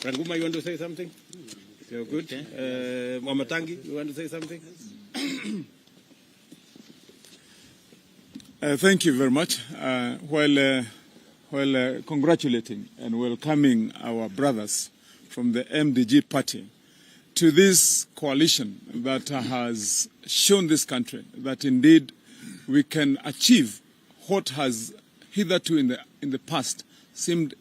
Ranguma, you want to say something? You're good. Okay. WAMATANGI, you want to say something? Thank you very much. While congratulating and welcoming our brothers from the MDG party to this coalition that has shown this country that indeed we can achieve what has hitherto in the past seemed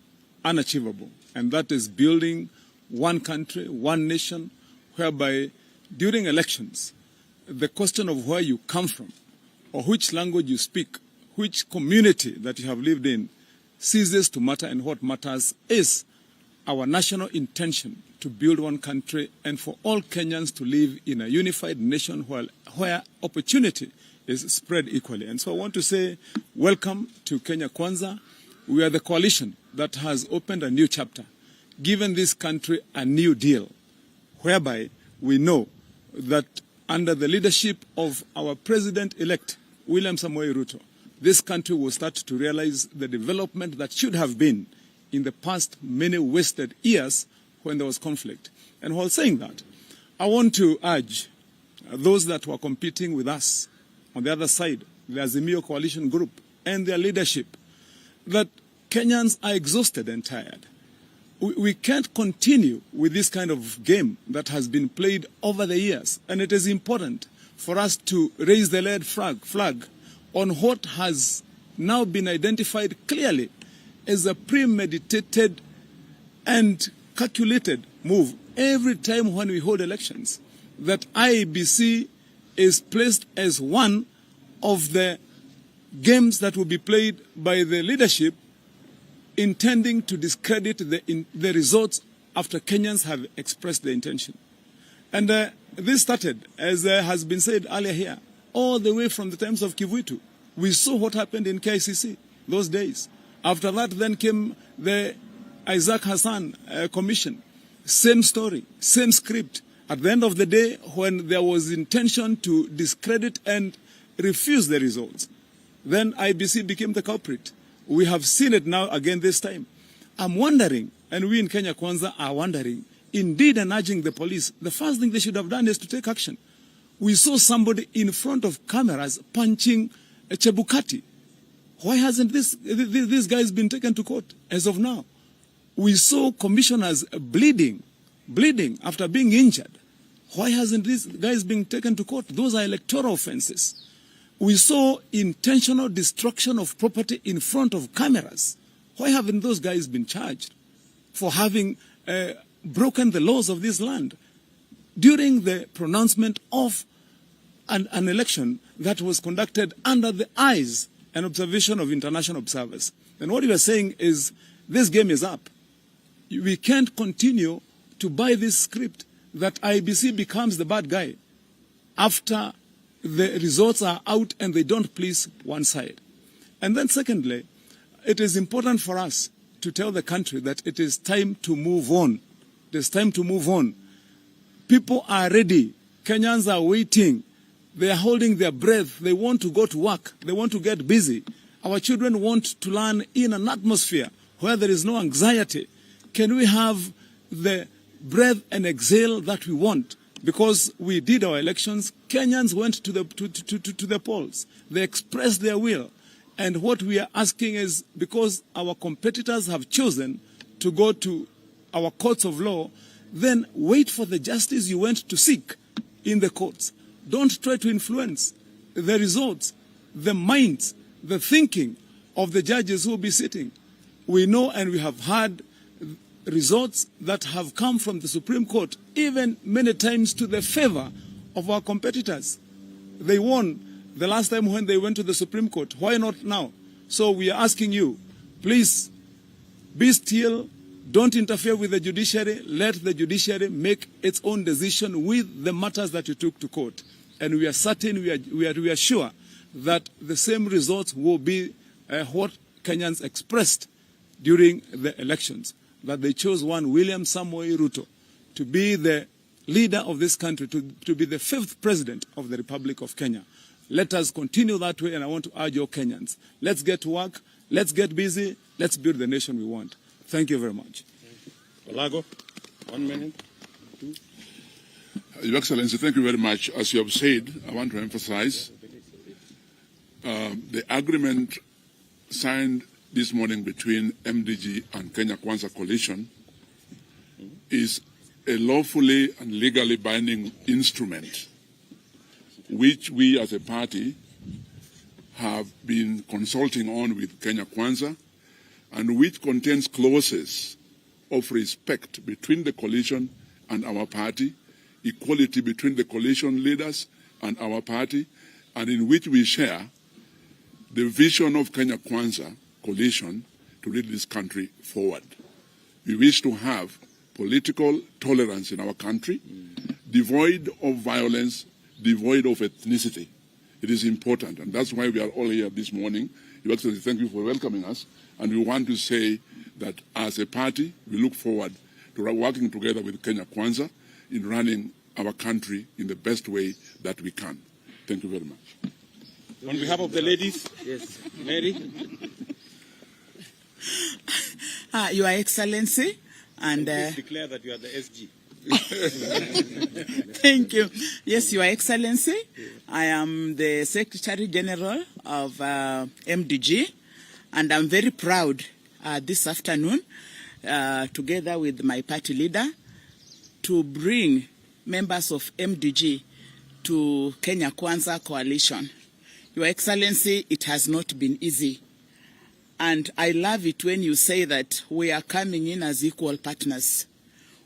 unachievable, and that is building one country, one nation, whereby during elections, the question of where you come from or which language you speak, which community that you have lived in, ceases to matter, and what matters is our national intention to build one country and for all Kenyans to live in a unified nation where opportunity is spread equally. And so I want to say welcome to Kenya Kwanza. We are the coalition that has opened a new chapter, given this country a new deal, whereby we know that under the leadership of our president-elect, William Samoei Ruto, this country will start to realize the development that should have been in the past many wasted years when there was conflict. And while saying that, I want to urge those that were competing with us on the other side, the Azimio coalition group and their leadership, that Kenyans are exhausted and tired. We can't continue with this kind of game that has been played over the years. And it is important for us to raise the red flag on what has now been identified clearly as a premeditated and calculated move every time when we hold elections, that IEBC is placed as one of the games that will be played by the leadership intending to discredit the results after Kenyans have expressed their intention. And this started, as has been said earlier here, all the way from the times of Kivuitu. We saw what happened in KICC those days. After that, then came the Isaac Hassan Commission. Same story, same script. At the end of the day, when there was intention to discredit and refuse the results, then IBC became the culprit. We have seen it now again this time. I'm wondering, and we in Kenya Kwanza are wondering, indeed and urging the police, the first thing they should have done is to take action. We saw somebody in front of cameras punching a Chebukati. Why hasn't this guy been taken to court as of now? We saw commissioners bleeding after being injured. Why hasn't this guy been taken to court? Those are electoral offenses. We saw intentional destruction of property in front of cameras. Why haven't those guys been charged for having broken the laws of this land during the pronouncement of an election that was conducted under the eyes and observation of international observers? And what you are saying is this game is up. We can't continue to buy this script that IBC becomes the bad guy after the results are out and they don't please one side. And then secondly, it is important for us to tell the country that it is time to move on. It is time to move on. People are ready. Kenyans are waiting. They are holding their breath. They want to go to work. They want to get busy. Our children want to learn in an atmosphere where there is no anxiety. Can we have the breath and exhale that we want? Because we did our elections, Kenyans went to the polls. They expressed their will. And what we are asking is, because our competitors have chosen to go to our courts of law, then wait for the justice you went to seek in the courts. Don't try to influence the results, the minds, the thinking of the judges who will be sitting. We know and we have had results that have come from the Supreme Court, even many times to the favor of our competitors. They won the last time when they went to the Supreme Court. Why not now? So we are asking you, please, be still. Don't interfere with the judiciary. Let the judiciary make its own decision with the matters that you took to court. And we are certain, we are sure that the same results will be what Kenyans expressed during the elections, that they chose one William Samoei Ruto to be the leader of this country, to be the 5th president of the Republic of Kenya. Let us continue that way, and I want to urge all Kenyans. Let's get to work. Let's get busy. Let's build the nation we want. Thank you very much. Olago. 1 minute. Your Excellency, thank you very much. As you have said, I want to emphasize the agreement signed this morning between MDG and Kenya Kwanza Coalition is a lawfully and legally binding instrument which we as a party have been consulting on with Kenya Kwanza, and which contains clauses of respect between the coalition and our party, equality between the coalition leaders and our party, and in which we share the vision of Kenya Kwanza coalition to lead this country forward. We wish to have political tolerance in our country, devoid of violence, devoid of ethnicity. It is important, and that's why we are all here this morning. Your Excellency, thank you for welcoming us, and we want to say that as a party, we look forward to working together with Kenya Kwanza in running our country in the best way that we can. Thank you very much. On behalf of the ladies, yes, Mary. Your Excellency, and please declare that you are the SG. Thank you. Yes, Your Excellency, I am the Secretary General of MDG, and I'm very proud this afternoon, together with my party leader, to bring members of MDG to Kenya Kwanza Coalition. Your Excellency, it has not been easy. And I love it when you say that we are coming in as equal partners.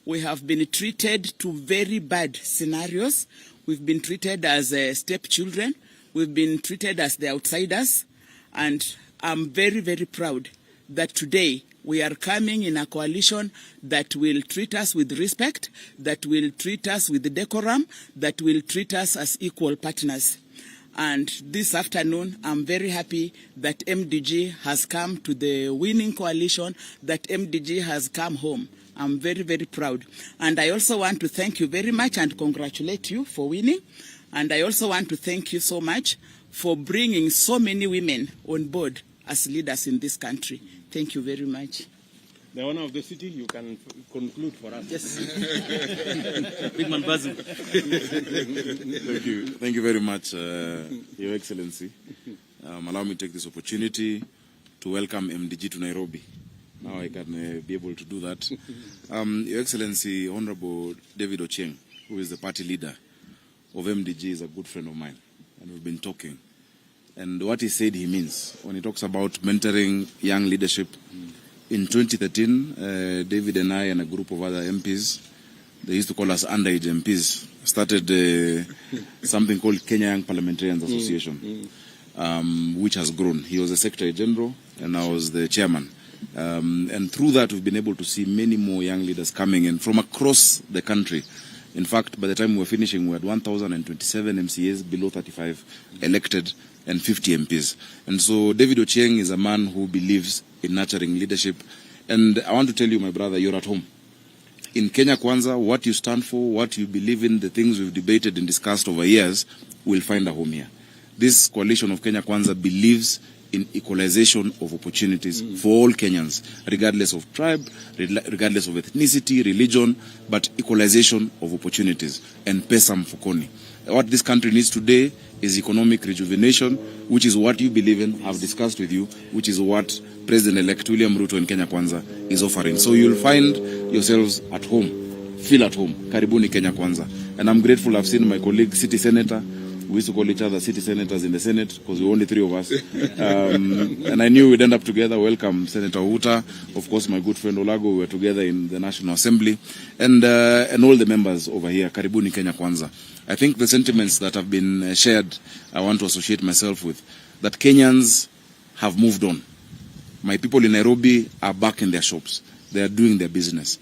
We have been treated to very bad scenarios. We've been treated as stepchildren. We've been treated as the outsiders. And I'm very, very proud that today we are coming in a coalition that will treat us with respect, that will treat us with decorum, that will treat us as equal partners. And this afternoon, I'm very happy that MDG has come to the winning coalition, that MDG has come home. I'm very, very proud. And I also want to thank you very much and congratulate you for winning. And I also want to thank you so much for bringing so many women on board as leaders in this country. Thank you very much. The owner of the city, you can conclude for us. Yes. Big man Basil. Thank you. Thank you very much, Your Excellency. Allow me to take this opportunity to welcome MDG to Nairobi. Now I can be able to do that. Your Excellency, Honorable David Ochieng, who is the party leader of MDG, is a good friend of mine, and we've been talking. And what he said he means when he talks about mentoring young leadership. In 2013, David and I and a group of other MPs, they used to call us underage MPs, started something called Kenya Young Parliamentarians Association, which has grown. He was the Secretary General and I was the Chairman. And through that, we've been able to see many more young leaders coming in from across the country. In fact, by the time we were finishing, we had 1,027 MCAs below 35 elected and 50 MPs. And so David Ochieng is a man who believes in nurturing leadership. And I want to tell you, my brother, you're at home. In Kenya Kwanza, what you stand for, what you believe in, the things we've debated and discussed over years, will find a home here. This coalition of Kenya Kwanza believes in equalization of opportunities for all Kenyans, regardless of tribe, regardless of ethnicity, religion, but equalization of opportunities and pesa mfukoni. What this country needs today is economic rejuvenation, which is what you believe in, I've discussed with you, which is what President-elect William Ruto in Kenya Kwanza is offering. So you'll find yourselves at home, feel at home. Karibuni Kenya Kwanza. And I'm grateful I've seen my colleague, City Senator. We used to call each other city senators in the Senate because we were only 3 of us. And I knew we'd end up together. Welcome, Senator Huta. Of course, my good friend Olago. We were together in the National Assembly. And all the members over here. Karibuni Kenya Kwanza. I think the sentiments that have been shared, I want to associate myself with, that Kenyans have moved on. My people in Nairobi are back in their shops. They are doing their business.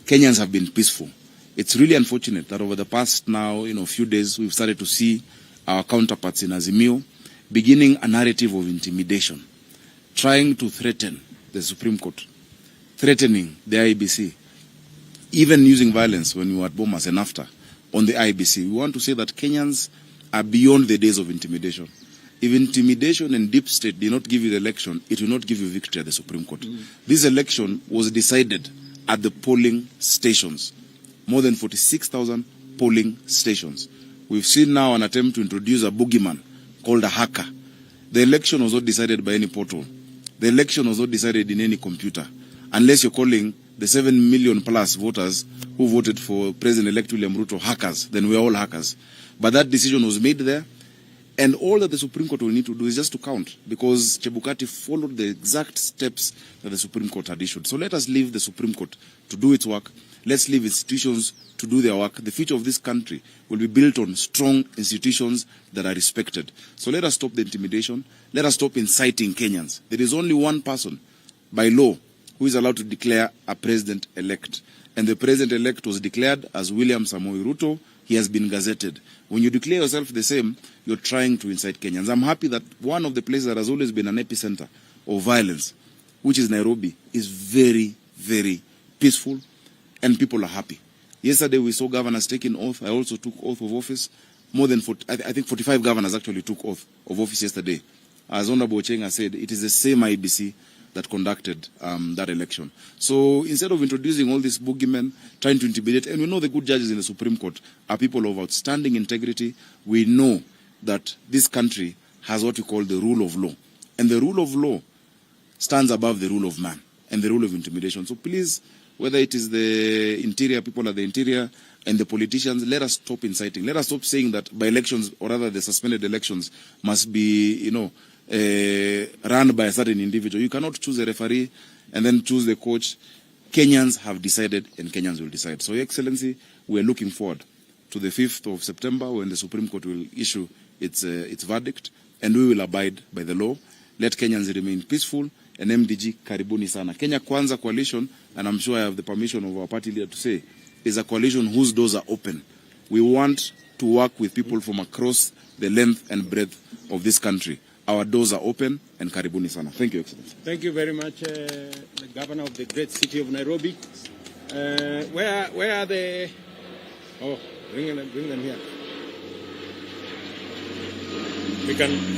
Kenyans have been peaceful. It's really unfortunate that over the past now, few days, we've started to see our counterparts in Azimio beginning a narrative of intimidation, trying to threaten the Supreme Court, threatening the IEBC, even using violence when we were at Bomas and after on the IEBC. We want to say that Kenyans are beyond the days of intimidation. If intimidation and deep state did not give you the election, it will not give you victory at the Supreme Court. This election was decided at the polling stations. More than 46,000 polling stations. We've seen now an attempt to introduce a boogeyman called a hacker. The election was not decided by any portal. The election was not decided in any computer. Unless you're calling the 7 million plus voters who voted for President-elect William Ruto hackers, then we're all hackers. But that decision was made there. And all that the Supreme Court will need to do is just to count, because Chebukati followed the exact steps that the Supreme Court had issued. So let us leave the Supreme Court to do its work. Let's leave institutions to do their work. The future of this country will be built on strong institutions that are respected. So let us stop the intimidation. Let us stop inciting Kenyans. There is only one person by law who is allowed to declare a president-elect. And the president-elect was declared as William Samoei Ruto. He has been gazetted. When you declare yourself the same, you're trying to incite Kenyans. I'm happy that one of the places that has always been an epicenter of violence, which is Nairobi, is very, very peaceful, and people are happy. Yesterday we saw governors taking oath. I also took oath of office. More than 40, I think 45 governors actually took oath of office yesterday. As Honorable Ochenga said, it is the same IBC that conducted that election. So instead of introducing all these boogeymen, trying to intimidate, and we know the good judges in the Supreme Court are people of outstanding integrity, we know that this country has what we call the rule of law. And the rule of law stands above the rule of man and the rule of intimidation. So please, whether it is the interior, people at the interior, and the politicians, let us stop inciting. Let us stop saying that by elections, or rather the suspended elections, must be, run by a certain individual. You cannot choose a referee and then choose the coach. Kenyans have decided, and Kenyans will decide. So, Your Excellency, we are looking forward to the 5th of September when the Supreme Court will issue its verdict, and we will abide by the law. Let Kenyans remain peaceful, and MDG, karibuni sana. Kenya Kwanza coalition, and I'm sure I have the permission of our party leader to say, is a coalition whose doors are open. We want to work with people from across the length and breadth of this country. Our doors are open, and karibuni sana. Thank you, Excellency. Thank you very much, the Governor of the great city of Nairobi. Where are the... Oh, bring them here. We can... I think